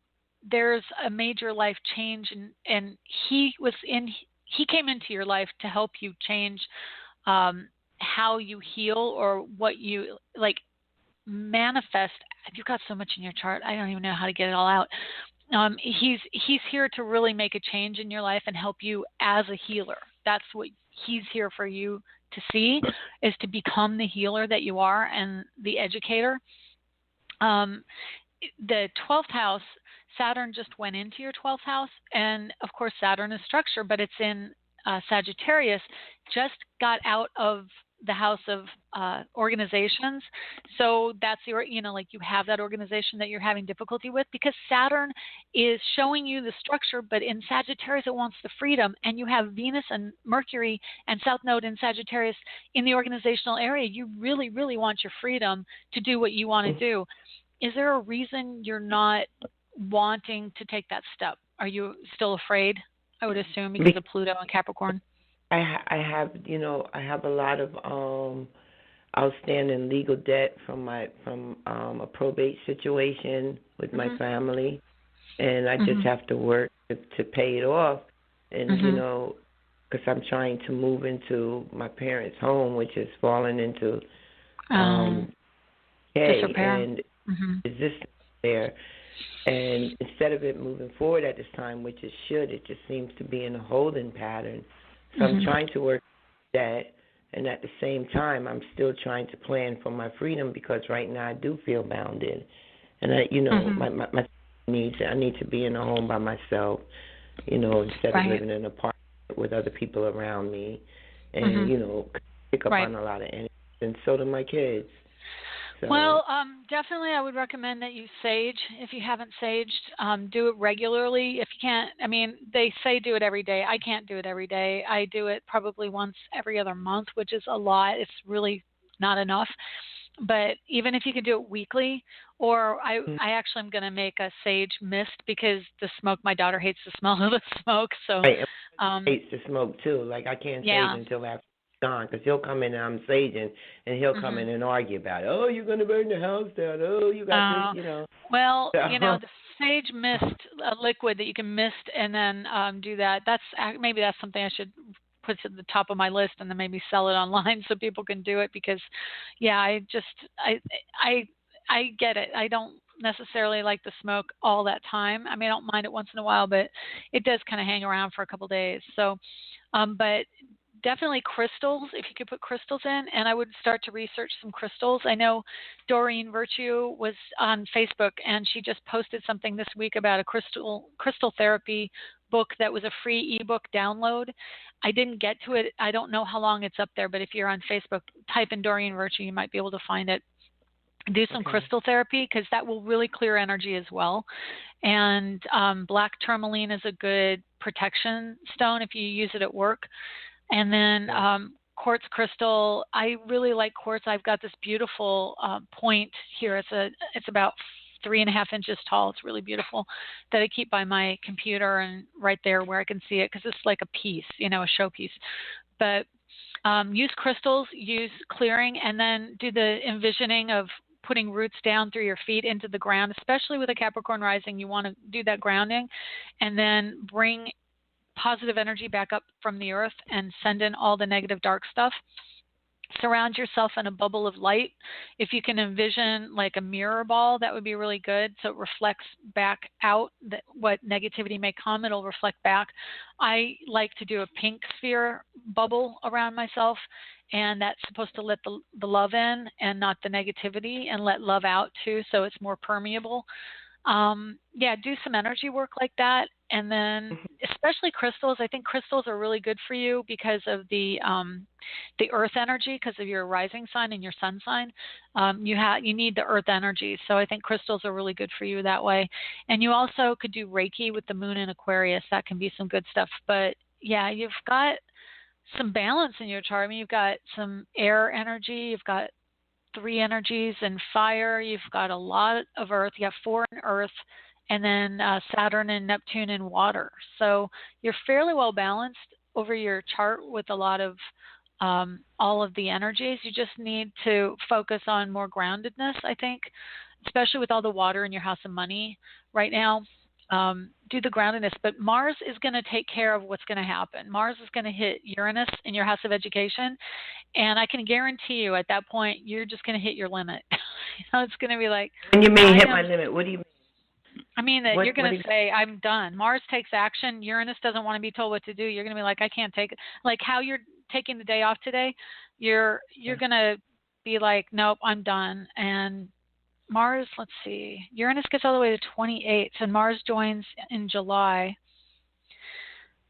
there's a major life change, and he came into your life to help you change how you heal or what you like manifest. You've got so much in your chart, I don't even know how to get it all out. He's here to really make a change in your life and help you as a healer. That's what he's here for you to see, is to become the healer that you are and the educator. The 12th house, Saturn just went into your 12th house, and of course Saturn is structure, but it's in Sagittarius, just got out of the house of organizations. So that's your, like you have that organization that you're having difficulty with, because Saturn is showing you the structure, but in Sagittarius it wants the freedom, and you have Venus and Mercury and South Node in Sagittarius in the organizational area. You really, really want your freedom to do what you want to do. Is there a reason you're not wanting to take that step? Are you still afraid? I would assume because of Pluto and Capricorn. I have a lot of outstanding legal debt from a probate situation with my family, and I just have to work to pay it off. And because I'm trying to move into my parents' home, which has fallen into disrepair and resistance there. And instead of it moving forward at this time, which it should, it just seems to be in a holding pattern. So I'm trying to work that, and at the same time, I'm still trying to plan for my freedom, because right now I do feel bounded. And my needs, I need to be in a home by myself, instead of living in an apartment with other people around me, and pick up on a lot of energy, and so do my kids. So. Well, definitely I would recommend that you sage. If you haven't saged, do it regularly. If you can't, they say do it every day. I can't do it every day. I do it probably once every other month, which is a lot. It's really not enough. But even if you could do it weekly, or I actually am going to make a sage mist, because the smoke, my daughter hates the smell of the smoke. So hates the smoke too. Like I can't sage until after gone, because he'll come in and I'm saging, and he'll come in and argue about it. Oh, you're going to burn the house down. Oh, you got this, Well, so. The sage mist, a liquid that you can mist and then do that. Maybe that's something I should put at the top of my list, and then maybe sell it online so people can do it, because, I get it. I don't necessarily like the smoke all that time. I don't mind it once in a while, but it does kind of hang around for a couple days. So, but definitely crystals, if you could put crystals in, and I would start to research some crystals. I know Doreen Virtue was on Facebook, and she just posted something this week about a crystal therapy book that was a free ebook download. I didn't get to it. I don't know how long it's up there, but if you're on Facebook, type in Doreen Virtue, you might be able to find it. Do some crystal therapy, because that will really clear energy as well. And black tourmaline is a good protection stone if you use it at work. And then quartz crystal, I really like quartz. I've got this beautiful point here. It's about 3.5 inches tall. It's really beautiful, that I keep by my computer and right there where I can see it, because it's like a piece, a showpiece. But Use crystals, use clearing, and then do the envisioning of putting roots down through your feet into the ground. Especially with a Capricorn rising, you want to do that grounding, and then bring positive energy back up from the earth and send in all the negative dark stuff. Surround yourself in a bubble of light. If you can envision like a mirror ball, that would be really good. So it reflects back out what negativity may come. It'll reflect back. I like to do a pink sphere bubble around myself, and that's supposed to let the love in and not the negativity, and let love out too, so it's more permeable. Do some energy work like that. And then especially crystals. I think crystals are really good for you because of the earth energy, because of your rising sign and your sun sign. You need the earth energy. So I think crystals are really good for you that way. And you also could do Reiki with the moon in Aquarius. That can be some good stuff. But yeah, you've got some balance in your chart. I mean, you've got some air energy. You've got 3 energies and fire. You've got a lot of earth. You have 4 in earth, and then Saturn and Neptune in water. So you're fairly well balanced over your chart with a lot of all of the energies. You just need to focus on more groundedness, I think, especially with all the water in your house of money right now. Do the groundedness, but Mars is going to take care of what's going to happen. Mars is going to hit Uranus in your house of education, and I can guarantee you at that point you're just going to hit your limit. It's going to be like, when you mean hit my limit, what do you mean? I mean that you're going to say, I'm done. Mars takes action. Uranus doesn't want to be told what to do. You're going to be like, I can't take it. Like how you're taking the day off today, you're going to be like, nope, I'm done. And Mars, let's see, Uranus gets all the way to 28, and Mars joins in July.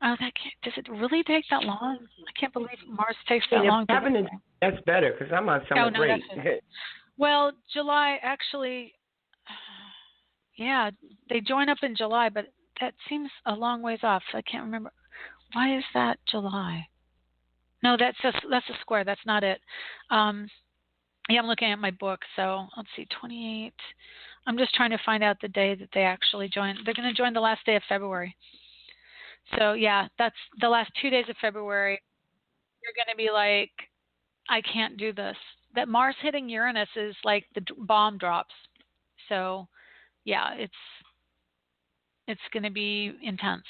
Oh, does it really take that long? I can't believe Mars takes that long. That's better because I'm on summer break. Well, July actually, yeah, they join up in July, but that seems a long ways off. I can't remember. Why is that July? No, that's a square. That's not it. Yeah, I'm looking at my book, so let's see, 28. I'm just trying to find out the day that they actually join. They're going to join the last day of February. So, yeah, that's the last 2 days of February. You're going to be like, I can't do this. That Mars hitting Uranus is like the bomb drops. So, yeah, it's going to be intense.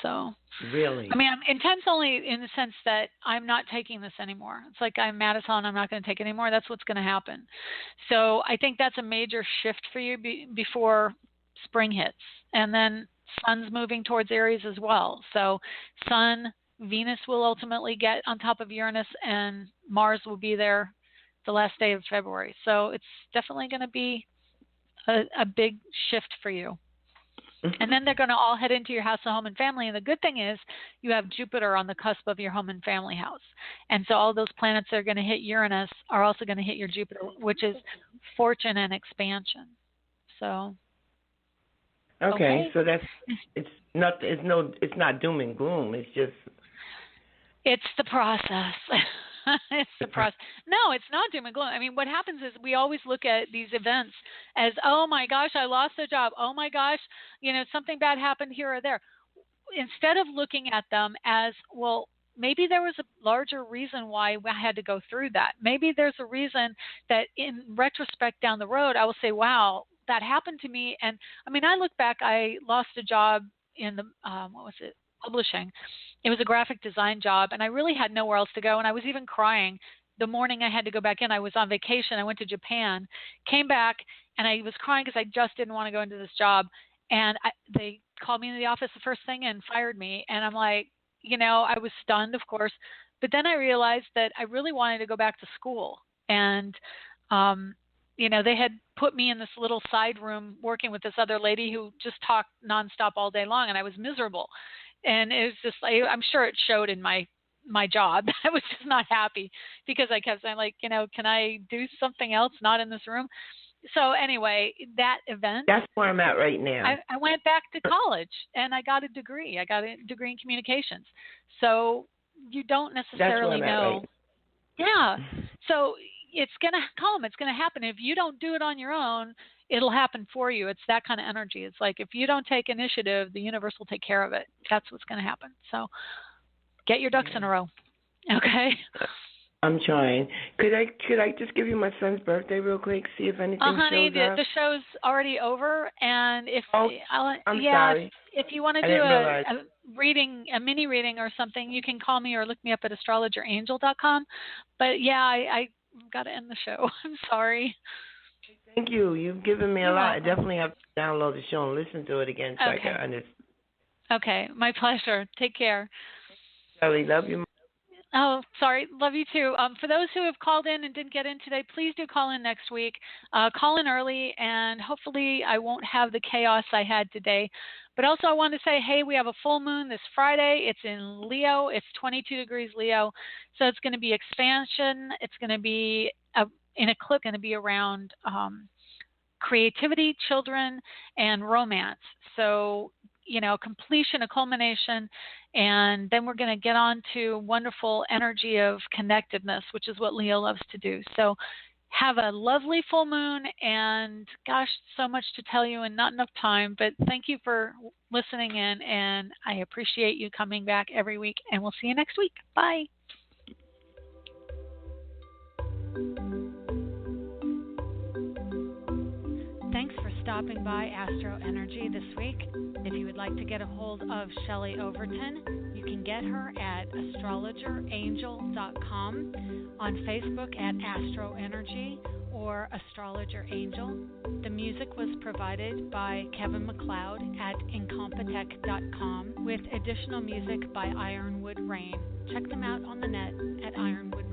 So really, I mean, I'm intense only in the sense that I'm not taking this anymore. It's like I'm Madison, I'm not going to take it anymore. That's what's going to happen. So I think that's a major shift for you before spring hits. And then Sun's moving towards Aries as well. So Sun, Venus will ultimately get on top of Uranus, and Mars will be there the last day of February. So it's definitely going to be a big shift for you. And then they're going to all head into your house of home and family. And the good thing is you have Jupiter on the cusp of your home and family house. And so all those planets that are going to hit Uranus are also going to hit your Jupiter, which is fortune and expansion. So. Okay. So it's not doom and gloom. It's just. It's the process. It's the process. No, it's not doom and gloom. I mean, what happens is we always look at these events as, oh my gosh, I lost a job. Oh my gosh, something bad happened here or there. Instead of looking at them as, well, maybe there was a larger reason why I had to go through that. Maybe there's a reason that in retrospect down the road, I will say, wow, that happened to me. And I mean, I look back, I lost a job in the, publishing. It was a graphic design job, and I really had nowhere else to go, and I was even crying. The morning I had to go back in, I was on vacation. I went to Japan, came back, and I was crying because I just didn't want to go into this job. And they called me into the office the first thing and fired me. And I'm like, I was stunned, of course. But then I realized that I really wanted to go back to school. And, they had put me in this little side room working with this other lady who just talked nonstop all day long, and I was miserable. And it was just, I'm sure it showed in my job. I was just not happy because I kept saying, like, can I do something else not in this room? So anyway, that event. That's where I'm at right now. I went back to college and I got a degree. I got a degree in communications. So you don't necessarily know. Right. Yeah. So it's going to come. It's going to happen. If you don't do it on your own, it'll happen for you. It's that kind of energy. It's like if you don't take initiative, the universe will take care of it. That's what's going to happen. So get your ducks in a row. Okay. I'm trying. Could I just give you my son's birthday real quick? See if anything honey, shows up. the show's already over, and if I'm sorry. If you want to do a reading, a mini reading or something, you can call me or look me up at astrologerangel.com. But yeah, I got to end the show. I'm sorry. Thank you. You've given me a lot. Welcome. I definitely have to download the show and listen to it again so I can understand. Okay, my pleasure. Take care. Shelley, love you. Oh, sorry. Love you too. For those who have called in and didn't get in today, please do call in next week. Call in early, and hopefully I won't have the chaos I had today. But also I want to say, hey, we have a full moon this Friday. It's in Leo. It's 22 degrees Leo. So it's going to be expansion. It's going to be in eclipse, going to be around creativity, children, and romance. So, completion, a culmination, and then we're going to get on to wonderful energy of connectedness, which is what Leo loves to do. So have a lovely full moon, and gosh, so much to tell you and not enough time, but thank you for listening in, and I appreciate you coming back every week, and we'll see you next week. Bye. Thanks for stopping by AstroEnergy this week. If you would like to get a hold of Shelley Overton, you can get her at astrologerangel.com, on Facebook at AstroEnergy or Astrologer Angel. The music was provided by Kevin MacLeod at incompetech.com with additional music by Ironwood Rain. Check them out on the net at Ironwood